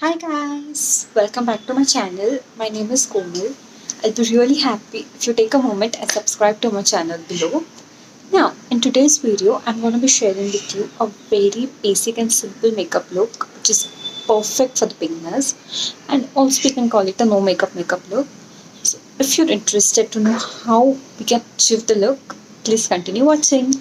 Hi guys, welcome back to my channel. My name is Komal. I'll be really happy if you take a moment and subscribe to my channel below. Now, in today's video, I'm going to be sharing with you a very basic and simple makeup look which is perfect for the beginners, and also we can call it a no makeup look. So, if you're interested to know how we can achieve the look, please continue watching.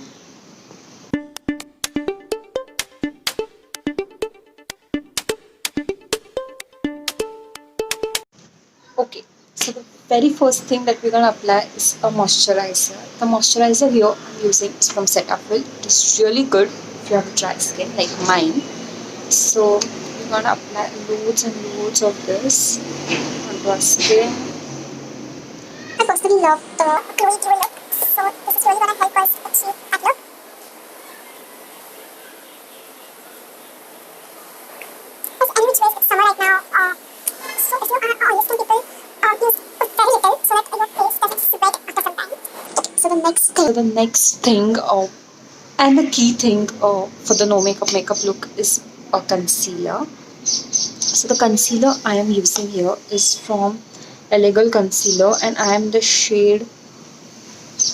Okay, so the very first thing that we're gonna apply is a moisturizer. The moisturizer here I'm using is from Cetaphil. It is really good if you have dry skin like mine. So we're gonna apply loads and loads of this onto our skin. I personally love the glowy dewy look, so this is really gonna help us achieve that look. As any which ways, it's summer right now. So if you are oily skin people, use very little so that your face doesn't sweat after some time. Okay, so the next thing, and the key thing for the no makeup look is a concealer. So the concealer I am using here is from Illegal Concealer, and I am the shade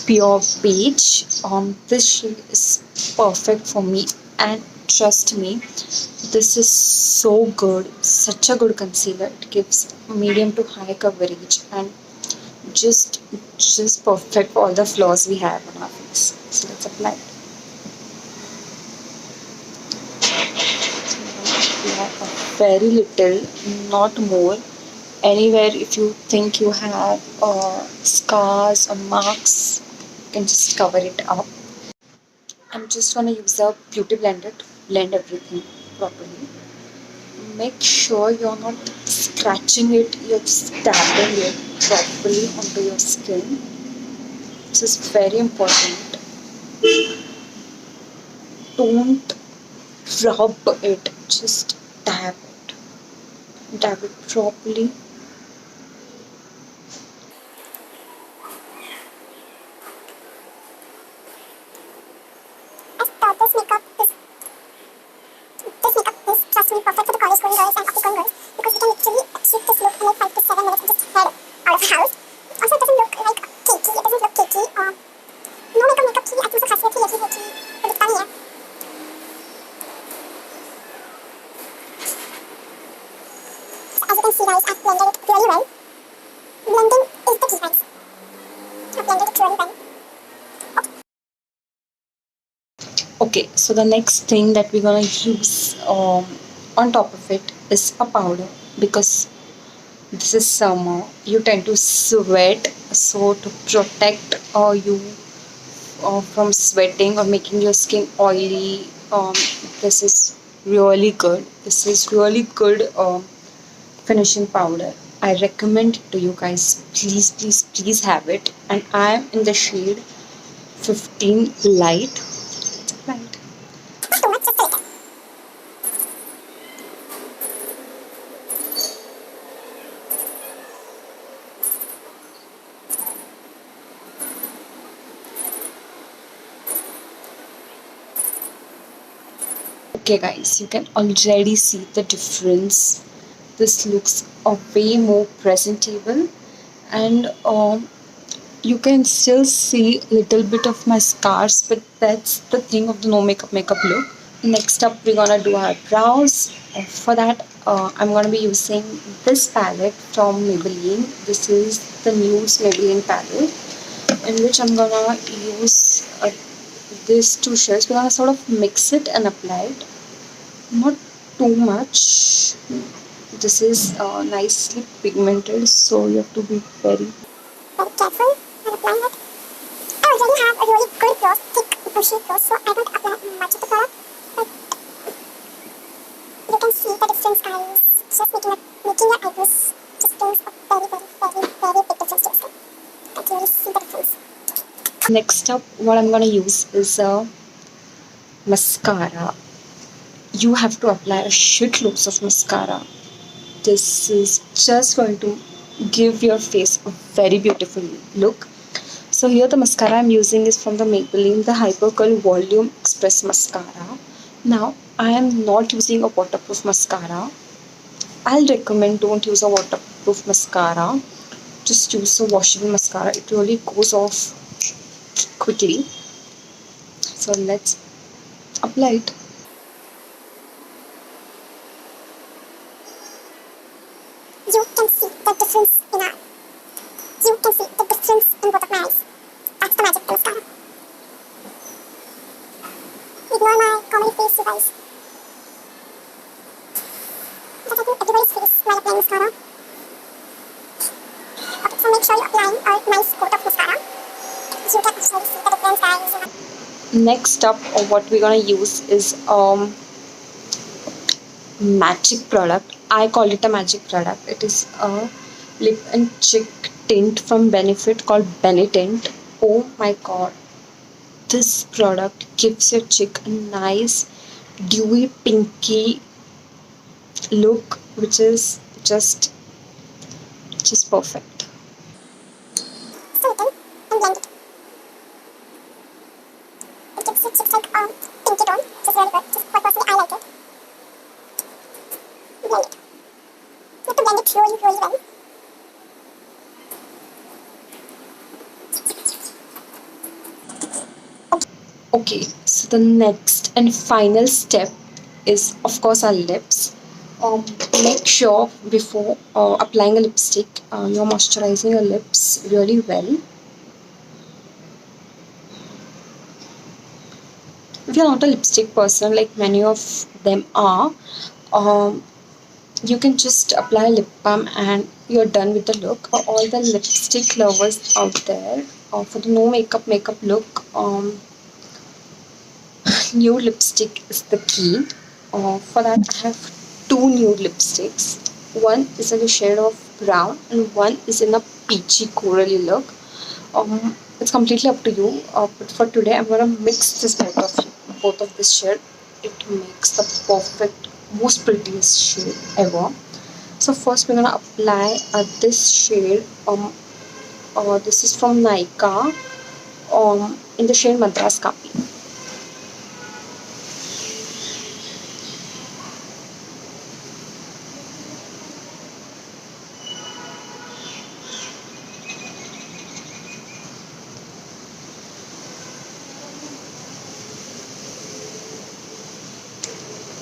Pure Peach. This shade is perfect for me, and trust me, this is so good. Such a good concealer. It gives medium to high coverage and just just perfect for all the flaws we have on our face. So let's apply it. Apply a very little, not more. Anywhere if you think you have scars or marks, you can just cover it up. I'm just gonna use a beauty blender to blend everything properly. Make sure you're not scratching it, you're just dabbing it properly onto your skin. This is very important. Don't rub it, just dab it. Dab it properly. This makeup is trust me perfect for the college going girls and office going girls because we can literally achieve this look in like 5 to 7 minutes and just head out of the house. Also, it doesn't look like cakey. It doesn't look cakey. No makeup की I think so खासियत ही यही है कि वो दिखता नहीं है. So as you can see guys, I've blended it really well. Blending is the key guys. I've blended it really well. Okay, so the next thing that we're gonna use on top of it is a powder, because this is summer. You tend to sweat, so to protect you from sweating or making your skin oily, this is really good. This is really good finishing powder. I recommend it to you guys. Please, please, please have it. And I am in the shade 15 light. Light. Okay guys, you can already see the difference. This looks a way more presentable, and you can still see a little bit of my scars, but that's the thing of the no makeup look. Next up, we're gonna do our brows. For that, I'm gonna be using this palette from Maybelline. This is the Nudes Maybelline palette, in which I'm gonna use these two shades. We're gonna sort of mix it and apply it. Not too much. This is nicely pigmented, so you have to be very careful when applying it. I already have a really good gloss, thick bushy gloss, so I don't apply much of the product, but you can see the difference guys. Just making your eyebrows just brings a very big difference to your skin. I can really see the difference. Next up, what I'm gonna use is a mascara. You have to apply a shitloads of mascara. This is just going to give your face a very beautiful look. So here the mascara I'm using is from the Maybelline, the Hyper Curl Volume Express Mascara. Now I am not using a waterproof mascara. I'll recommend don't use a waterproof mascara. Just use a washable mascara. It really goes off quickly. So let's apply it. You can see the difference in our. You can see the difference in both of my eyes. That's the magic of mascara. Ignore my comedy face, you guys. But I think everybody's face while applying mascara. Okay, so make sure you're applying a nice coat of mascara. You can actually see the difference, guys. Next up, what we're gonna use is magic product. I call it a magic product. It is a lip and cheek tint from Benefit called Benetint. Oh my god, this product gives your cheek a nice dewy pinky look, which is just perfect. Sweeten and blend it. It gives your cheeks like pinky tone, which is really good. Just personally, I like it. Blend it. You have to blend it really, really well. Okay, so the next and final step is, of course, our lips. Make sure before applying a lipstick, you're moisturizing your lips really well. If you're not a lipstick person, like many of them are, um, you can just apply lip balm and you're done with the look. For all the lipstick lovers out there, for the no makeup look, nude lipstick is the key. For that, I have two nude lipsticks. One is in the shade of brown and one is in a peachy corally look. It's completely up to you. But for today, I'm gonna mix this both of this shade. It makes the perfect, most prettiest shade ever. So first, we're gonna apply this shade. This is from Nykaa. In the shade Madras Kapi.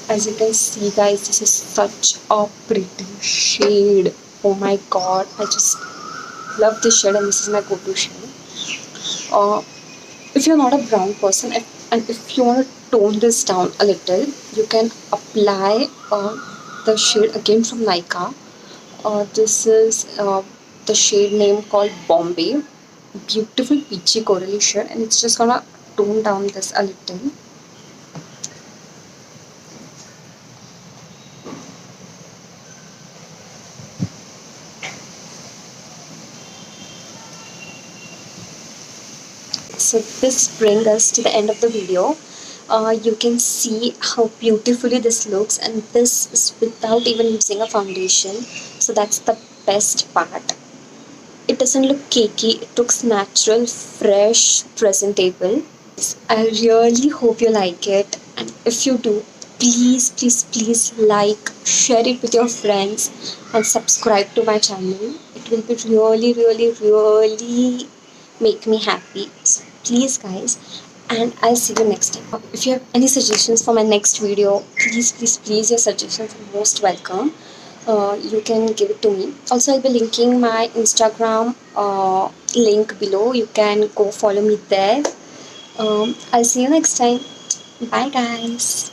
As you can see, guys, this is such a pretty shade. Oh my god, I just love this shade and this is my go-to shade. uh, if you're not a brown person, and if you want to tone this down a little, you can apply the shade again from Nykaa. This is the shade name called Bombay. Beautiful peachy corally shade, and it's just gonna tone down this a little. So this brings us to the end of the video. You can see how beautifully this looks, and this is without even using a foundation. So that's the best part. It doesn't look cakey, it looks natural, fresh, presentable. I really hope you like it, and if you do, please like, share it with your friends, and subscribe to my channel. It will be really make me happy. So please, guys, and I'll see you next time. If you have any suggestions for my next video, please, your suggestions are most welcome. You can give it to me. Also, I'll be linking my Instagram link below. You can go follow me there. I'll see you next time. Bye, guys.